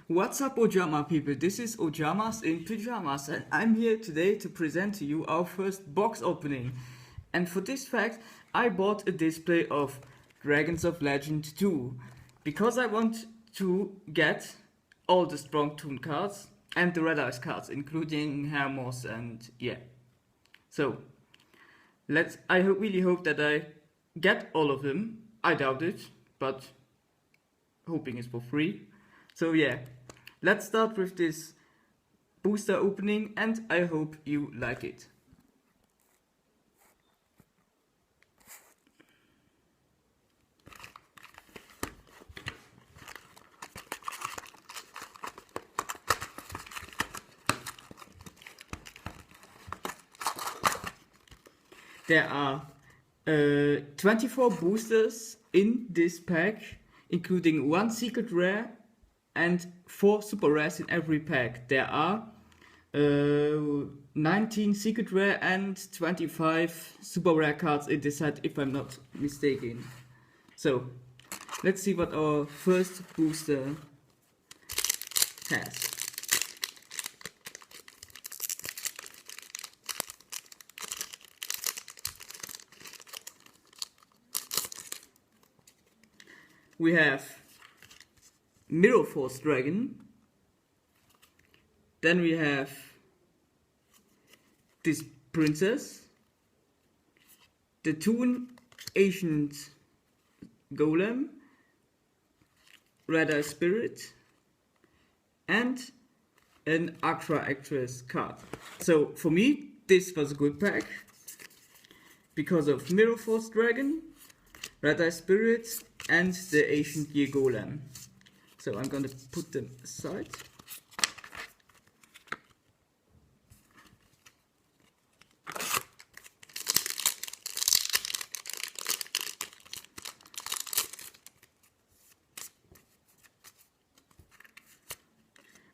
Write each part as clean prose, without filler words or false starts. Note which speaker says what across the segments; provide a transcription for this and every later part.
Speaker 1: What's up, Ojama people? This is Ojamas in Pyjamas, and I'm here today to present to you our first box opening. And for this fact, I bought a display of Dragons of Legend 2 because I want to get all the strong tune cards and the red ice cards, including Hermos and yeah. So I really hope that I get all of them. I doubt it, but hoping is for free. So yeah, let's start with this booster opening and I hope you like it. There are 24 boosters in this pack, including 1 secret rare and 4 super rares in every pack. There are 19 secret rare and 25 super rare cards in this set, if I'm not mistaken. So, let's see what our first booster has. We have Mirror Force Dragon. Then we have this princess, the Toon Ancient Golem, Red Eye Spirit, and an Aqua Actress card. So for me, this was a good pack because of Mirror Force Dragon, Red Eye Spirit, and the Ancient Gear Golem. So I'm gonna put them aside.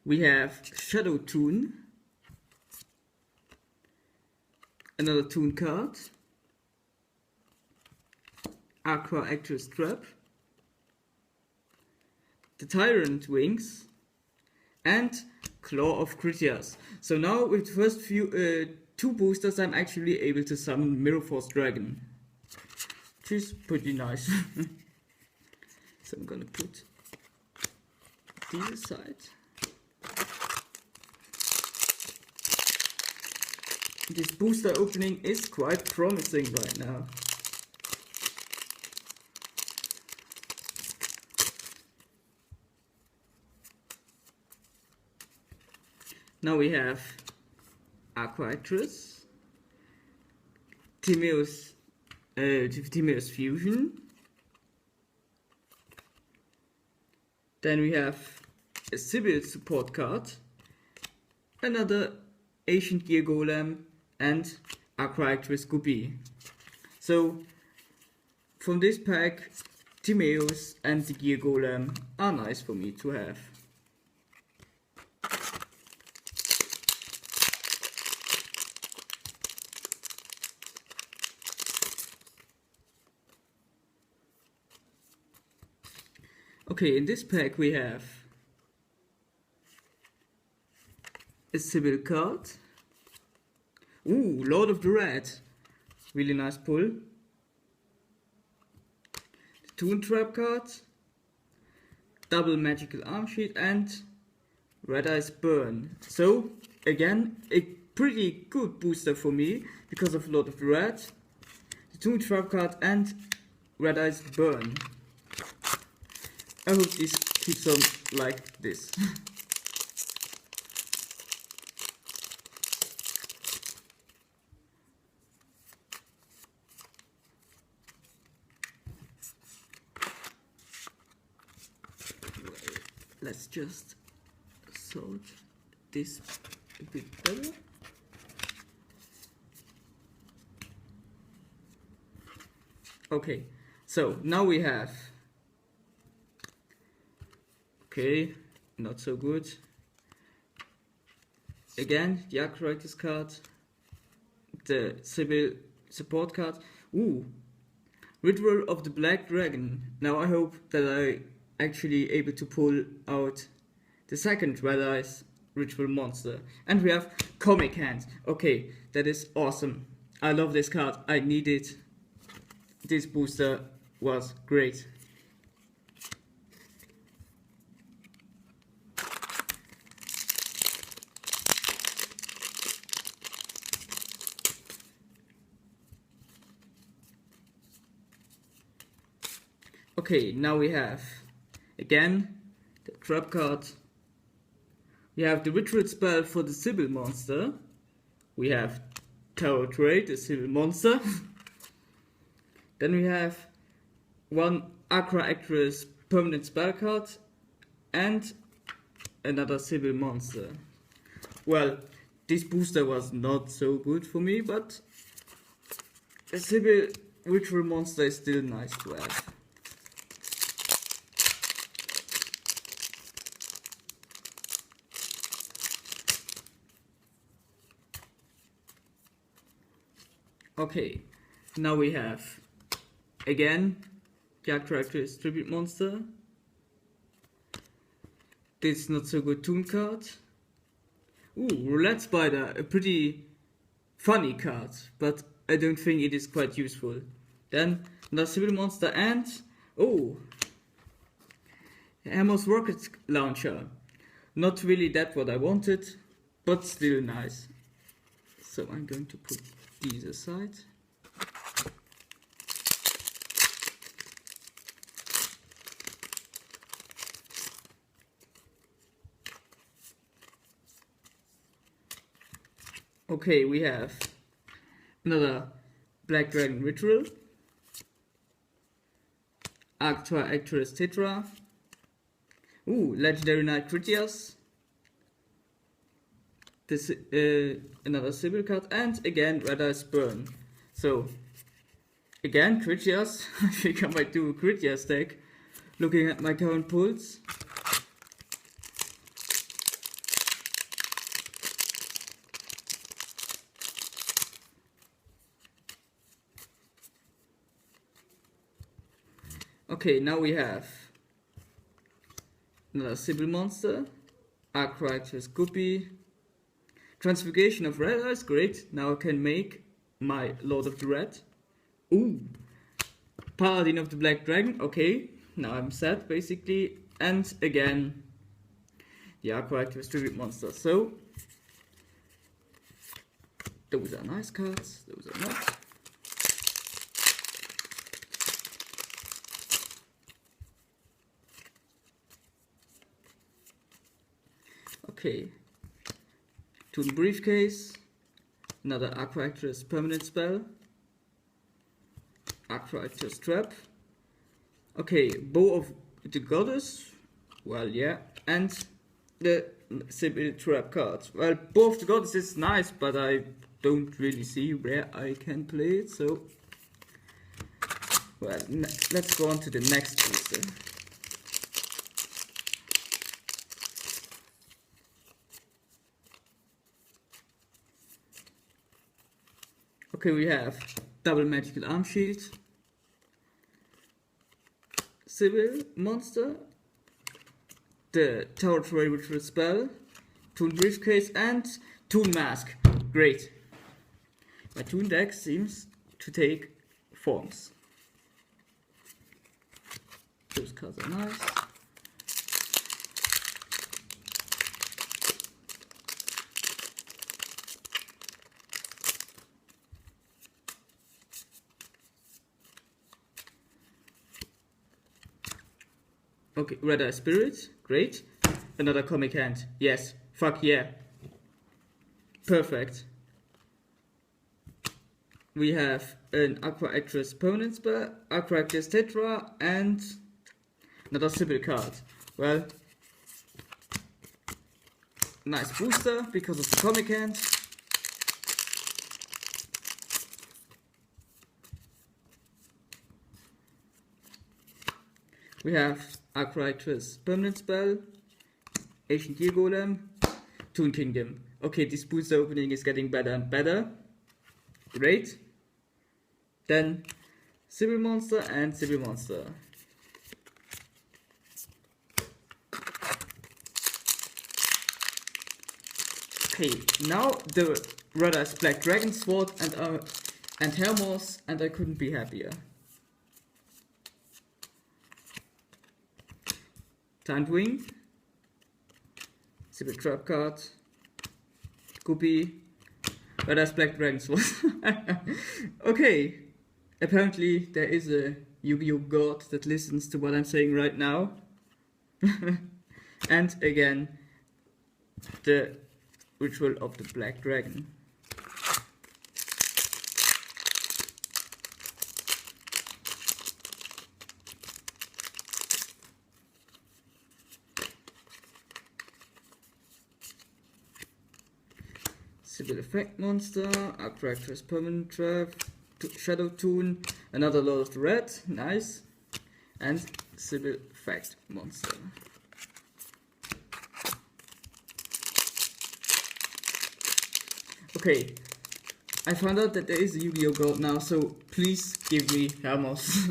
Speaker 1: We have Shadow Toon, another Toon card, Aqua Actress Trap, the Tyrant Wings, and Claw of Critias. So now with the first two boosters I'm actually able to summon Mirror Force Dragon, which is pretty nice. So I'm gonna put these aside. This booster opening is quite promising right now. Now we have Aqua Actress, Timeo's Fusion. Then we have a Sybil support card, another Ancient Gear Golem, and Aqua Actress Guppy. So from this pack, Timeo's and the Gear Golem are nice for me to have. Okay, in this pack we have a Sybil card. Ooh, Lord of the Red. Really nice pull. The Toon Trap card. Double Magical Arm Sheet and Red Eyes Burn. So, again, a pretty good booster for me because of Lord of the Red, the Toon Trap card and Red Eyes Burn. I hope this keeps on like this. Let's just sort this a bit better. Okay, so now we have, okay, not so good. Again, the Archritis card, the Sybil support card. Ooh, Ritual of the Black Dragon. Now I hope that I actually able to pull out the second Red Eyes Ritual Monster. And we have Comic Hand. Okay, that is awesome. I love this card. I need it. This booster was great. Okay, now we have again the trap card. We have the ritual spell for the Sybil monster. We have Tower Trade, the Sybil monster. Then we have one Aqua Actress permanent spell card and another Sybil monster. Well, this booster was not so good for me, but the Sybil ritual monster is still nice to have. Okay, now we have again the Aqua Actress Tribute Monster. This not so good Toon card. Ooh, Roulette Spider, a pretty funny card, but I don't think it is quite useful. Then another Sybil monster and oh, Hammer's Rocket Launcher. Not really that what I wanted, but still nice. So I'm going to put these aside. Okay, we have another Black Dragon Ritual, Aqua Actress Tetra, ooh, Legendary Knight Critias, this another Sybil card, and again Red Eyes Burn. So again Critias. I think I might do a Critias deck, looking at my current pulls. Okay, now we have another Sybil monster, Aqua Actress Guppy, Transfiguration of Red Eyes, great. Now I can make my Lord of the Red. Ooh, Paladin of the Black Dragon, okay. Now I'm set basically. And again, the Aqua Actress Tribute Monster. So, those are nice cards, those are not. Okay, Toon Briefcase, another Aqua Actress permanent spell, Aqua Actress Trap, okay, Bow of the Goddess, well yeah, and the Sybil Trap card. Well, Bow of the Goddess is nice, but I don't really see where I can play it, so, well, let's go on to the next booster. Okay, we have double magical arm shield, Sybil monster, the Tower Tray Ritual spell, Toon Briefcase, and Toon Mask. Great. My Toon deck seems to take forms. Those cards are nice. Okay, Red Eye Spirit, great. Another Comic Hand, yes, fuck yeah. Perfect. We have an Aqua Actress permanent spell, Aqua Actress Tetra, and another Sybil card. Well, nice booster because of the Comic Hand. We have Aqua Actress permanent spell, Ancient Gear Golem, Toon Kingdom. Okay, this booster opening is getting better and better. Great. Then Sybil monster and Sybil monster. Okay, now the red eyes black dragon sword and Hermos, and I couldn't be happier. Timed wing, Sibyl trap card, Guppy, red eyes black dragon sword. Okay, apparently there is a Yu-Gi-Oh god that listens to what I'm saying right now. And again, the ritual of the black dragon. Sibyl effect monster, Archractor's permanent trap, Shadow Toon, another Lord of the Red, nice, and Sibyl effect monster. Okay, I found out that there is a Yu-Gi-Oh god now, so please give me Hermos.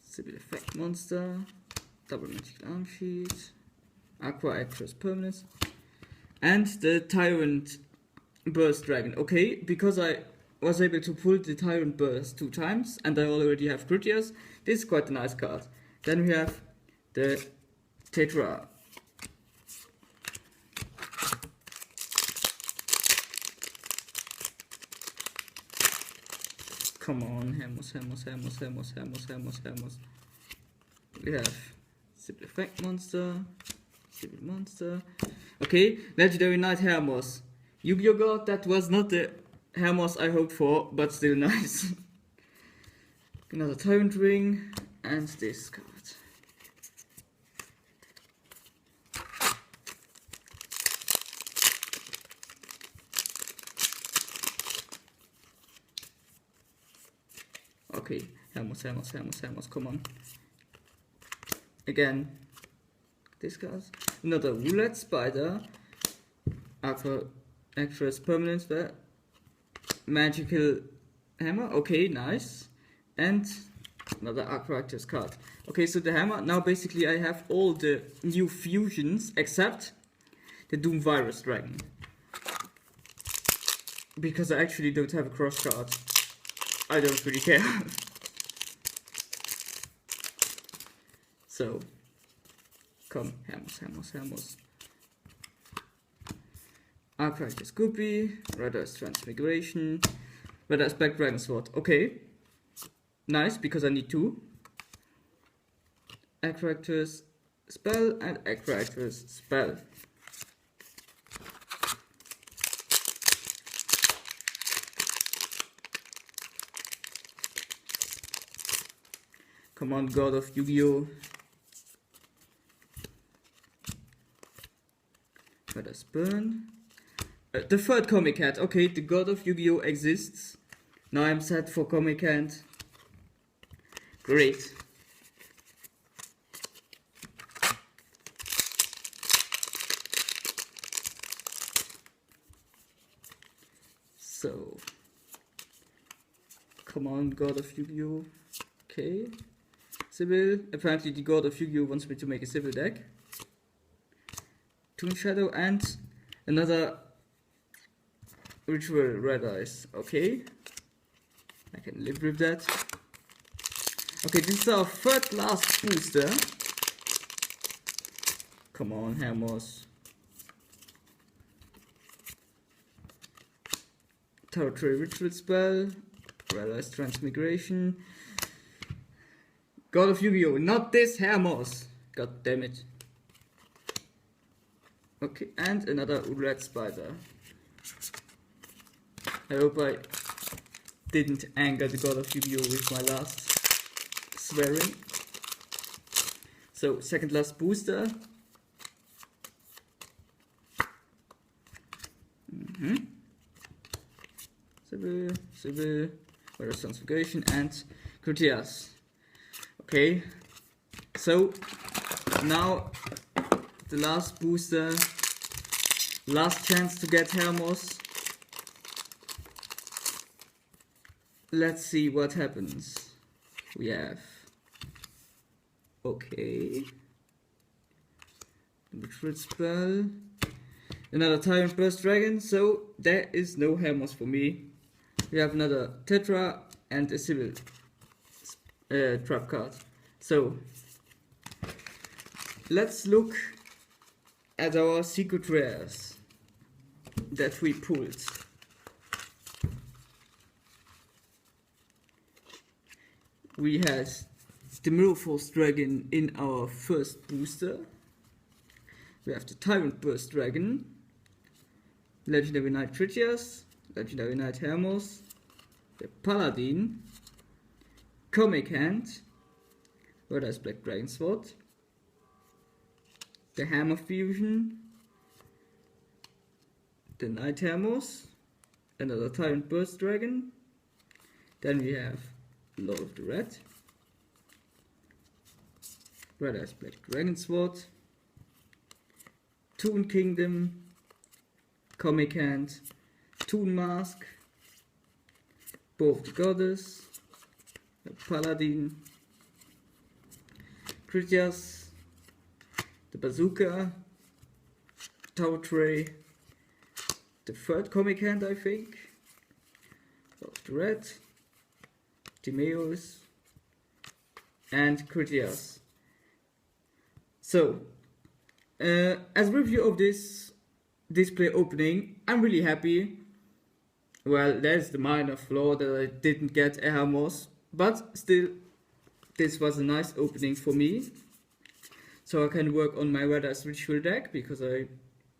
Speaker 1: Sibyl effect monster, double magic arm sheet, Aqua Actress permanence, and the Tyrant Burst Dragon. Okay, because I was able to pull the Tyrant Burst 2 times, and I already have Critias, this is quite a nice card. Then we have the Tetra. Come on, Hermos. We have Sibyl effect monster, Sibyl monster. Okay, legendary knight Hermos. Yu-Gi-Oh god, that was not the Hermos I hoped for, but still nice. Another Tyrant ring, and this card. Okay, Hermos, come on. Again, this card. Another Roulette Spider, Aqua Actress permanence, Magical Hammer, okay, nice. And another Aqua Actress card. Okay, so the hammer, now basically I have all the new fusions except the Doom Virus Dragon. Because I actually don't have a cross card. I don't really care. So, come, Hermos. Archractor's Guppy, Red Eyes Transmigration, Red Eyes Black Dragon Sword. Okay, nice, because I need 2. Archractor's Spell and Archractor's Spell. Come on, God of Yu-Gi-Oh! Let us burn. The third Comic Hat. Okay, the God of Yu-Gi-Oh! Exists. Now I'm set for Comic Hat. Great. So, come on, God of Yu-Gi-Oh! Okay. Sibyl. Apparently the God of Yu-Gi-Oh! Wants me to make a Sibyl deck. Toon Shadow and another Ritual Red Eyes. Okay. I can live with that. Okay, this is our third last booster. Come on, Hermos. Territory Ritual Spell. Red Eyes Transmigration. God of Yu-Gi-Oh! Not this Hermos! God damn it. Okay, and another Red Spider. I hope I didn't anger the God of Yu-Gi-Oh! With my last swearing. So, second last booster. Sibyl, Virus Transfiguration, and Critias. Okay, so now the last booster, last chance to get Hermos. Let's see what happens. We have, okay, Retreat spell. Another Tyrant Burst Dragon, so there is no Hammers for me. We have another Tetra and a Civil trap card. So let's look at our secret rares that we pulled. We had the Mirror Force Dragon in our first booster. We have the Tyrant Burst Dragon, Legendary Knight Pyjamas, Legendary Knight Hermos, the Paladin, Comic Hand, Red Eyes Black Dragon Sword, the Hammer Fusion, the Knight Hermos, another Tyrant Burst Dragon. Then we have Lord of the Red, Red Eyes Black Dragon Sword, Toon Kingdom, Comic Hand, Toon Mask, Bow of the Goddess, the Paladin, Critias, the Bazooka, Tower Tray, the third Comic Hand I think, Lord of the Red, Timeos, and Critias. So, as a review of this display opening, I'm really happy. Well, there's the minor flaw that I didn't get a Hermos, but still, this was a nice opening for me. So I can work on my Red Eyes Ritual deck, because I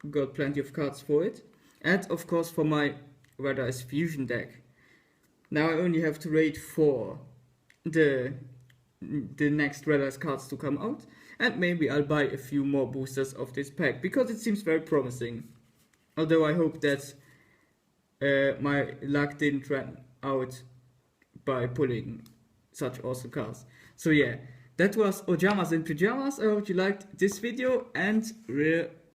Speaker 1: got plenty of cards for it. And of course for my Red Eyes Fusion deck. Now I only have to wait for the next Red Eyes cards to come out. And maybe I'll buy a few more boosters of this pack, because it seems very promising. Although I hope that my luck didn't run out by pulling such awesome cards. So yeah, that was Ojamas and Pyjamas. I hope you liked this video, and